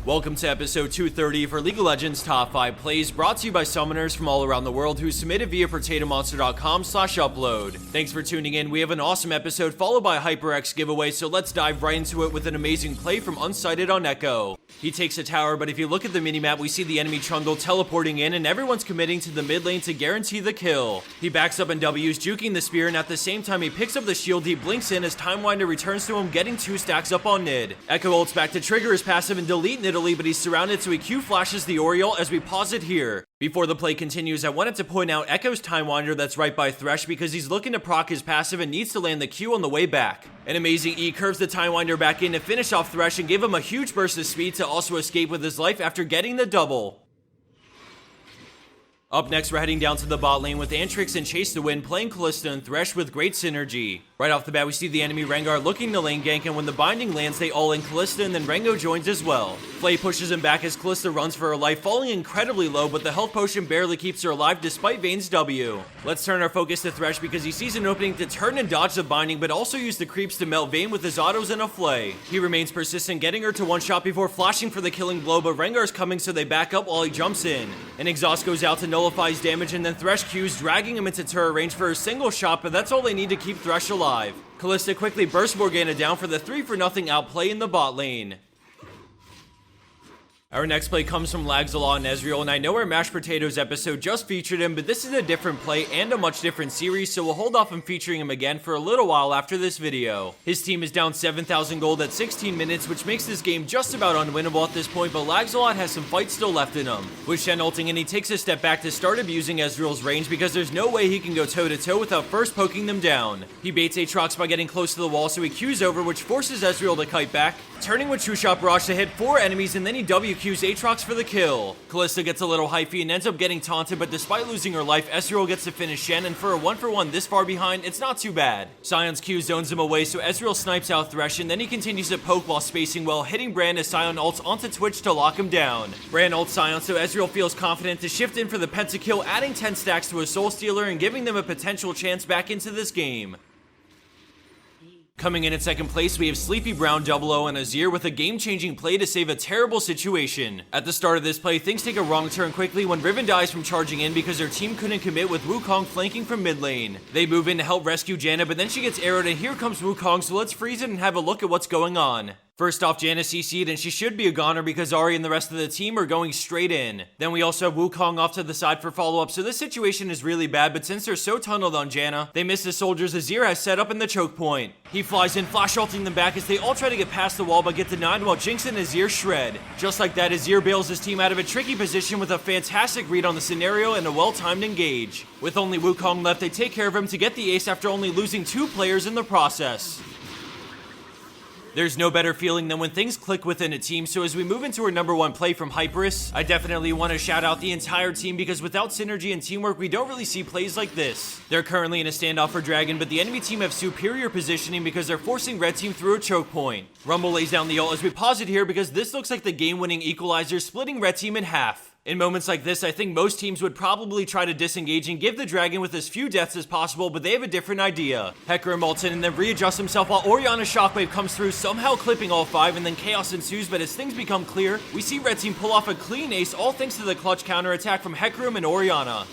Welcome to episode 230 for League of Legends Top 5 Plays, brought to you by summoners from all around the world who submitted via PotatoMonster.com/upload. Thanks for tuning in. We have an awesome episode followed by a HyperX giveaway, so let's dive right into it with an amazing play from Unsighted on Echo. He takes a tower, but if you look at the minimap, we see the enemy Trundle teleporting in and everyone's committing to the mid lane to guarantee the kill. He backs up and W's, juking the spear, and at the same time he picks up the shield. He blinks in as Timewinder returns to him, getting 2 stacks up on Nid. Echo ults back to trigger his passive and delete Nidalee, but he's surrounded, so he Q flashes the Oriole as we pause it here. Before the play continues, I wanted to point out Echo's Timewinder that's right by Thresh because he's looking to proc his passive and needs to land the Q on the way back. An amazing E curves the Timewinder back in to finish off Thresh and give him a huge burst of speed to also escape with his life after getting the double. Up next, we're heading down to the bot lane with Antrix and Chase to win, playing Kalista and Thresh with great synergy. Right off the bat, we see the enemy Rengar looking to lane gank, and when the binding lands, they all in Kalista, and then Rengo joins as well. Flay pushes him back as Kalista runs for her life, falling incredibly low, but the health potion barely keeps her alive despite Vayne's W. Let's turn our focus to Thresh because he sees an opening to turn and dodge the binding, but also use the creeps to melt Vayne with his autos and a Flay. He remains persistent, getting her to one-shot before flashing for the killing blow, but Rengar's coming, so they back up while he jumps in. An exhaust goes out to nullify his damage, and then Thresh Qs, dragging him into turret range for a single shot, but that's all they need to keep Thresh alive. Kalista quickly bursts Morgana down for the 3-for-0 outplay in the bot lane. Our next play comes from Lagzalot and Ezreal, and I know our Mashed Potatoes episode just featured him, but this is a different play and a much different series, so we'll hold off on featuring him again for a little while after this video. His team is down 7,000 gold at 16 minutes, which makes this game just about unwinnable at this point, but Lagzalot has some fight still left in him. With Shen ulting in, he takes a step back to start abusing Ezreal's range because there's no way he can go toe-to-toe without first poking them down. He baits Aatrox by getting close to the wall, so he Qs over, which forces Ezreal to kite back, turning with True Shot Barrage to hit 4 enemies, and then he WQs Aatrox for the kill. Kalista gets a little hyphy and ends up getting taunted, but despite losing her life, Ezreal gets to finish Shen, and for a 1-for-1 this far behind, it's not too bad. Sion's Q zones him away, so Ezreal snipes out Thresh, and then he continues to poke while spacing well, hitting Brand as Sion ults onto Twitch to lock him down. Brand ults Sion, so Ezreal feels confident to shift in for the pentakill, adding 10 stacks to a Soul Stealer and giving them a potential chance back into this game. Coming in at second place, we have Sleepy Brown 00 and Azir with a game-changing play to save a terrible situation. At the start of this play, things take a wrong turn quickly when Riven dies from charging in because their team couldn't commit with Wukong flanking from mid lane. They move in to help rescue Janna, but then she gets arrowed and here comes Wukong, so let's freeze it and have a look at what's going on. First off, Janna CC'd, and she should be a goner because Ahri and the rest of the team are going straight in. Then we also have Wukong off to the side for follow-up, so this situation is really bad, but since they're so tunneled on Janna, they miss the soldiers Azir has set up in the choke point. He flies in, flash ulting them back as they all try to get past the wall but get denied while Jinx and Azir shred. Just like that, Azir bails his team out of a tricky position with a fantastic read on the scenario and a well-timed engage. With only Wukong left, they take care of him to get the ace after only losing 2 players in the process. There's no better feeling than when things click within a team, so as we move into our number 1 play from Hyperus, I definitely want to shout out the entire team because without synergy and teamwork, we don't really see plays like this. They're currently in a standoff for Dragon, but the enemy team have superior positioning because they're forcing Red Team through a choke point. Rumble lays down the ult as we pause it here because this looks like the game-winning equalizer, splitting Red Team in half. In moments like this, I think most teams would probably try to disengage and give the Dragon with as few deaths as possible, but they have a different idea. Hecarim ults in and then readjusts himself while Orianna's Shockwave comes through, somehow clipping all 5, and then chaos ensues, but as things become clear, we see Red Team pull off a clean ace, all thanks to the clutch counterattack from Hecarim and Orianna.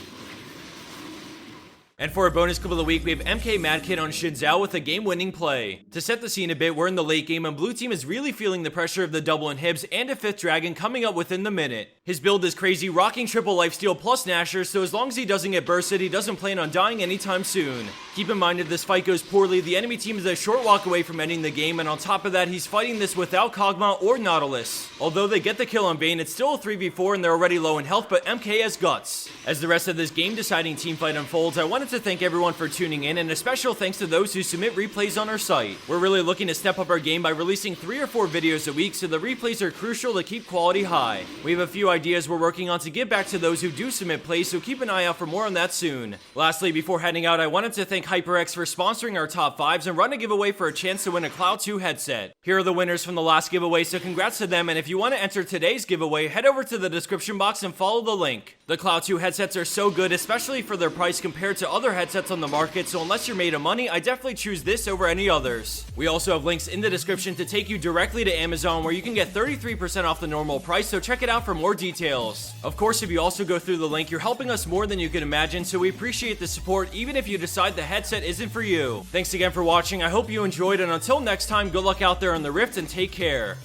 And for our bonus clip of the week, we have MK Madkid on Xin Zhao with a game-winning play. To set the scene a bit, we're in the late game and blue team is really feeling the pressure of the double inhibs and a 5th dragon coming up within the minute. His build is crazy, rocking triple lifesteal plus Nashor, so as long as he doesn't get bursted, he doesn't plan on dying anytime soon. Keep in mind if this fight goes poorly, the enemy team is a short walk away from ending the game, and on top of that, he's fighting this without Kog'Maw or Nautilus. Although they get the kill on Vayne, it's still a 3v4 and they're already low in health, but MK has guts. As the rest of this game-deciding teamfight unfolds, I wanted to thank everyone for tuning in, and a special thanks to those who submit replays on our site. We're really looking to step up our game by releasing 3 or 4 videos a week, so the replays are crucial to keep quality high. We have a few ideas we're working on to give back to those who do submit plays, so keep an eye out for more on that soon. Lastly, before heading out, I wanted to thank thank HyperX for sponsoring our top 5s and run a giveaway for a chance to win a Cloud 2 headset. Here are the winners from the last giveaway, so congrats to them, and if you want to enter today's giveaway, head over to the description box and follow the link. The Cloud 2 headsets are so good, especially for their price compared to other headsets on the market, so unless you're made of money, I definitely choose this over any others. We also have links in the description to take you directly to Amazon, where you can get 33% off the normal price, so check it out for more details. Of course, if you also go through the link, you're helping us more than you can imagine, so we appreciate the support even if you decide the headset isn't for you. Thanks again for watching, I hope you enjoyed, and until next time, good luck out there on the Rift and take care.